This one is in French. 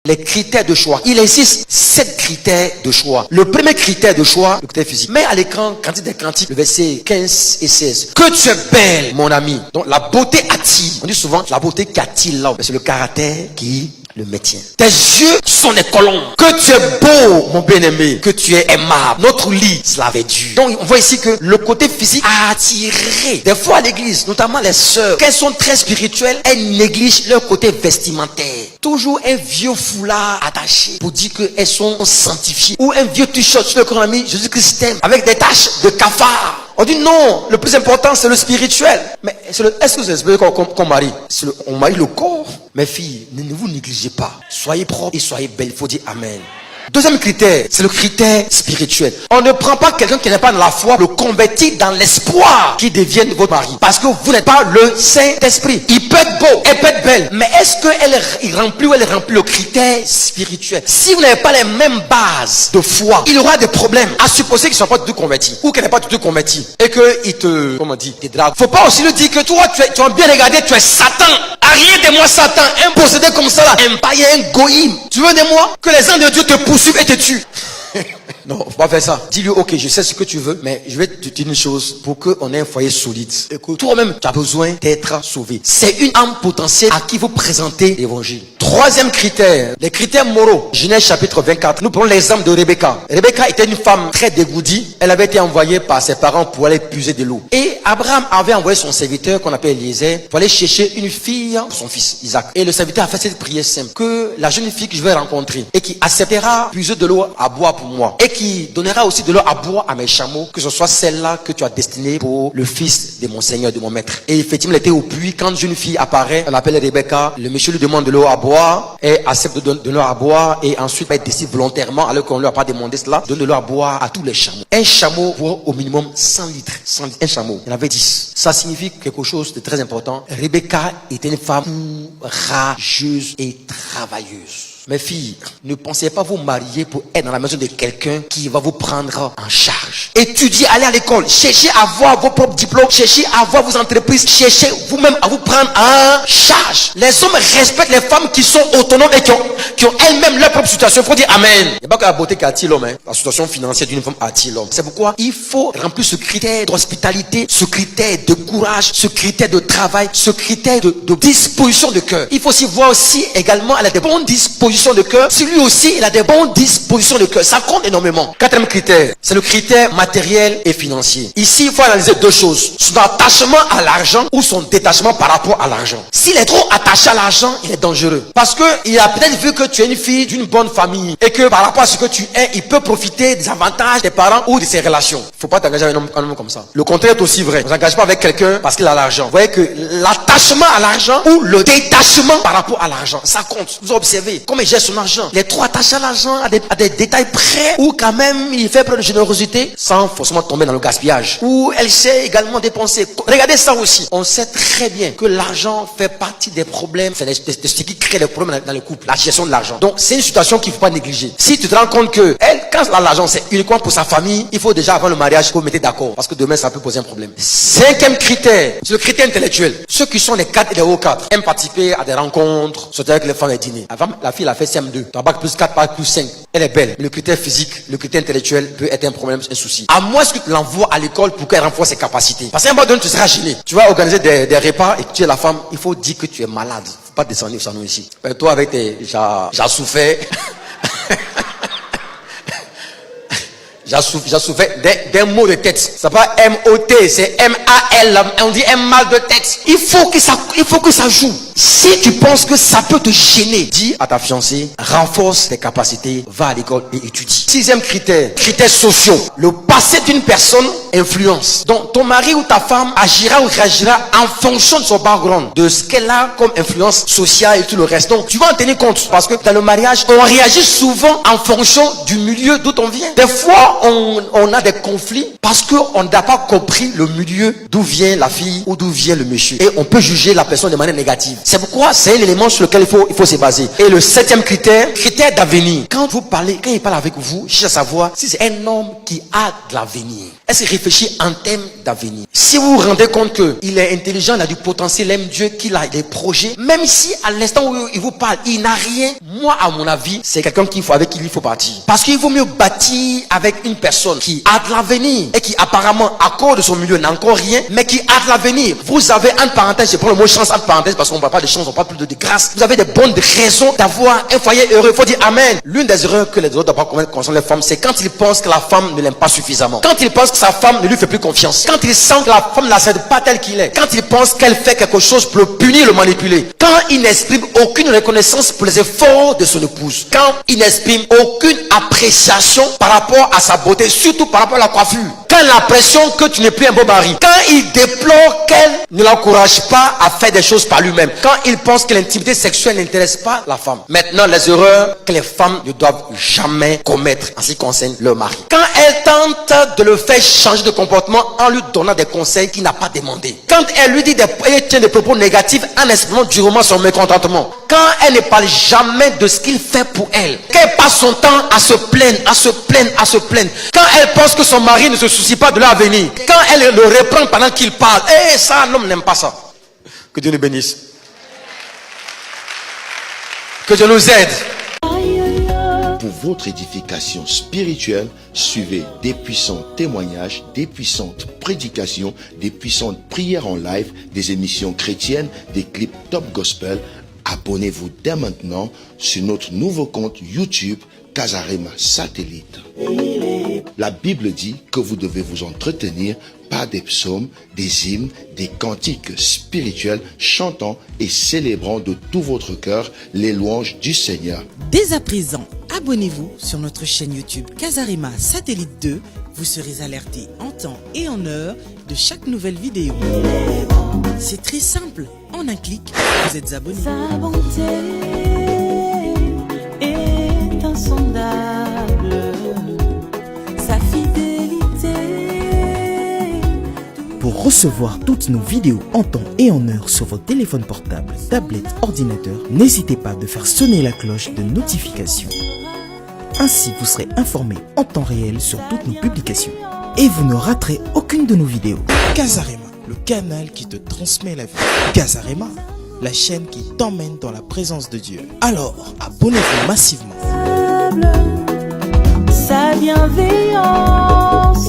les critères de choix. Il existe 7 critères de choix. Le premier critère de choix, le critère physique. Mets à l'écran Cantique des Cantiques, le verset 15 et 16. Que tu es belle, mon ami. Donc la beauté attire. On dit souvent la beauté qui attire l'homme. Mais c'est le caractère qui le maintient. Tes yeux sont des colombes. Que tu es beau, mon bien-aimé. Que tu es aimable. Notre lit, cela avait dû. Donc on voit ici que le côté physique a attiré. Des fois à l'église, notamment les sœurs, quand elles sont très spirituelles, elles négligent leur côté vestimentaire. Toujours un vieux foulard attaché pour dire qu'elles sont sanctifiées. Ou un vieux t-shirt sur le corps ami Jésus-Christ t'aime avec des taches de cafard. On dit non, le plus important c'est le spirituel. Mais est-ce que vous espérez qu'on marie? On marie le corps. Mes filles, ne vous négligez pas. Soyez propres et soyez belles. Il faut dire amen. Deuxième critère, c'est le critère spirituel. On ne prend pas quelqu'un qui n'est pas dans la foi, le convertir dans l'espoir qu'il devienne votre mari. Parce que vous n'êtes pas le Saint-Esprit. Il peut être beau, elle peut être belle. Mais est-ce qu'elle remplit ou elle remplit le critère spirituel? Si vous n'avez pas les mêmes bases de foi, il y aura des problèmes. À supposer qu'ils ne sont pas du tout convertis. Ou qu'elle n'est pas du tout convertie. Et qu'il te, te drague. Faut pas aussi lui dire que toi, tu as bien regardé, tu es Satan. Arrière de moi, Satan. Un possédé comme ça là. Un païen, un goïm. Tu veux de moi? Que les anges de Dieu te poursuivent et te tuent. Non, faut pas faire ça. Dis-lui, ok, je sais ce que tu veux, mais je vais te dire une chose pour qu'on ait un foyer solide. Et que toi-même, tu as besoin d'être sauvé. C'est une âme potentielle à qui vous présentez l'évangile. Troisième critère, les critères moraux. Genèse chapitre 24. Nous prenons l'exemple de Rebecca. Rebecca était une femme très dégourdie. Elle avait été envoyée par ses parents pour aller puiser de l'eau. Et Abraham avait envoyé son serviteur, qu'on appelle Eliezer, pour aller chercher une fille pour son fils, Isaac. Et le serviteur a fait cette prière simple. Que la jeune fille que je vais rencontrer et qui acceptera puiser de l'eau à boire pour moi. Et qui donnera aussi de l'eau à boire à mes chameaux, que ce soit celle-là que tu as destinée pour le fils de mon Seigneur, de mon maître. Et effectivement, elle était au puits. Quand une jeune fille apparaît, on l'appelle Rebecca, le monsieur lui demande de l'eau à boire, et accepte de donner l'eau à boire, et ensuite elle décide volontairement, alors qu'on ne lui a pas demandé cela, donne de l'eau à boire à tous les chameaux. Un chameau boit au minimum 100 litres. 100 litres. Un chameau, il y en avait 10. Ça signifie quelque chose de très important. Rebecca était une femme courageuse et travailleuse. Mes filles, ne pensez pas vous marier pour être dans la maison de quelqu'un qui va vous prendre en charge. Étudiez, allez à l'école, cherchez à avoir vos propres diplômes, cherchez à avoir vos entreprises, cherchez vous-même à vous prendre en charge. Les hommes respectent les femmes qui sont autonomes et qui ont elles-mêmes leur propre situation. Il faut dire amen. Il n'y a pas que la beauté qui attire l'homme. La situation financière d'une femme attire l'homme. C'est pourquoi il faut remplir ce critère d'hospitalité, ce critère de courage, ce critère de travail, ce critère de disposition de cœur. Il faut aussi voir aussi également, elle a des bonnes dispositions de cœur. Si lui aussi il a des bonnes dispositions de cœur, ça compte énormément. Quatrième critère, c'est le critère matériel et financier. Ici il faut analyser deux choses: son attachement à l'argent ou son détachement par rapport à l'argent. S'il est trop attaché à l'argent, il est dangereux, parce que il a peut-être vu que tu es une fille d'une bonne famille et que par rapport à ce que tu es, il peut profiter des avantages des parents ou de ses relations. Faut pas t'engager avec un homme comme ça. Le contraire est aussi vrai. On ne s'engage pas avec quelqu'un parce qu'il a l'argent. Vous voyez que l'attachement à l'argent ou le détachement par rapport à l'argent, ça compte. Vous observez comment il gère son argent. Il est trop attaché à l'argent, à des détails près, ou quand même il fait preuve de générosité sans forcément tomber dans le gaspillage. Ou elle sait également dépenser. Regardez ça aussi. On sait très bien que l'argent fait partie des problèmes, c'est de ce qui crée les problèmes dans le couple, la gestion de l'argent. Donc c'est une situation qu'il ne faut pas négliger. Si tu te rends compte que elle, quand elle a l'argent, c'est uniquement pour sa famille, il faut déjà avant le mariage que vous mettez d'accord, parce que demain ça peut poser un problème. Cinquième critère, c'est le critère intellectuel. Ceux qui sont les 4 et les hauts 4 aiment participer à des rencontres, sortir avec les femmes et dîner. Avant, la fille elle a fait CM2, t'as bac plus 4, bac plus 5. Elle est belle. Mais le critère physique, le critère intellectuel peut être un problème, un souci. À moins que tu l'envoies à l'école pour qu'elle renforce ses capacités. Parce qu'à un moment donné, tu seras gêné. Tu vas organiser des repas et que tu es la femme, il faut dire que tu es malade. Faut pas descendre au salon ici. Et toi avec tes j'ai souffert. J'ai souffert d'un mot de tête. C'est pas M-O-T, c'est M-A-L. On dit un mal de tête. Il faut que ça joue. Si tu penses que ça peut te gêner, dis à ta fiancée, renforce tes capacités, va à l'école et étudie. Sixième critère, critères sociaux. Le passé d'une personne influence. Donc ton mari ou ta femme agira ou réagira en fonction de son background, de ce qu'elle a comme influence sociale et tout le reste. Donc tu vas en tenir compte, parce que dans le mariage, on réagit souvent en fonction du milieu d'où on vient. Des fois, on a des conflits parce qu'on n'a pas compris le milieu d'où vient la fille ou d'où vient le monsieur. Et on peut juger la personne de manière négative. C'est pourquoi c'est un élément sur lequel il faut se baser. Et le septième critère, critère d'avenir. Quand il parle avec vous, cherchez à savoir si c'est un homme qui a de l'avenir. Est-ce qu'il réfléchit en termes d'avenir. Si vous vous rendez compte qu'il est intelligent, il a du potentiel, il aime Dieu, qu'il a des projets, même si à l'instant où il vous parle, il n'a rien, moi à mon avis, c'est quelqu'un avec qui il faut partir. Parce qu'il vaut mieux bâtir avec une personne qui a de l'avenir et qui apparemment, à cause de son milieu, n'a encore rien, mais qui a de l'avenir. Vous avez, entre parenthèses, je prends le mot chance entre parenthèses parce qu'on ne parle pas de chance, on parle plus de grâce. Vous avez des bonnes raisons d'avoir un foyer heureux. Il faut dire Amen. L'une des erreurs que les autres doivent pas commettre concernant les femmes, c'est quand ils pensent que la femme ne l'aime pas suffisamment. Quand ils pensent que sa femme ne lui fait plus confiance. Quand ils sentent que la femme ne l'accepte pas tel qu'il est. Quand ils pensent qu'elle fait quelque chose pour le punir, le manipuler. Quand il n'exprime aucune reconnaissance pour les efforts de son épouse. Quand il n'exprime aucune appréciation par rapport à sa beauté, surtout par rapport à la coiffure. Quand il a l'impression que tu n'es plus un beau mari. Quand il déplore qu'elle ne l'encourage pas à faire des choses par lui-même. Quand il pense que l'intimité sexuelle n'intéresse pas la femme. Maintenant, les erreurs que les femmes ne doivent jamais commettre en ce qui concerne leur mari. Quand elle tente de le faire changer de comportement en lui donnant des conseils qu'il n'a pas demandé. Quand elle lui dit elle tient des propos négatifs en exprimant durement son mécontentement. Quand elle ne parle jamais de ce qu'il fait pour elle. Qu'elle passe son temps à se plaindre, à se plaindre, à se plaindre. Quand elle pense que son mari ne se soucie pas de l'avenir. Quand elle le reprend pendant qu'il parle. Ça, l'homme n'aime pas ça. Que Dieu nous bénisse. Que Dieu nous aide. Pour votre édification spirituelle, suivez des puissants témoignages, des puissantes prédications, des puissantes prières en live, des émissions chrétiennes, des clips top gospel. Abonnez-vous dès maintenant sur notre nouveau compte YouTube Casarema Satellite. La Bible dit que vous devez vous entretenir par des psaumes, des hymnes, des cantiques spirituels, chantant et célébrant de tout votre cœur les louanges du Seigneur. Dès à présent, abonnez-vous sur notre chaîne YouTube Casarema Satellite 2. Vous serez alerté en temps et en heure de chaque nouvelle vidéo. C'est très simple. En un clic, vous êtes abonné. Sa bonté est insondable. Sa fidélité. Pour recevoir toutes nos vidéos en temps et en heure sur votre téléphone portable, tablette, ordinateur, n'hésitez pas de faire sonner la cloche de notification. Ainsi, vous serez informé en temps réel sur toutes nos publications. Et vous ne raterez aucune de nos vidéos. Casarema, le canal qui te transmet la vie. Casarema, la chaîne qui t'emmène dans la présence de Dieu. Alors, abonnez-vous massivement. Sa bienveillance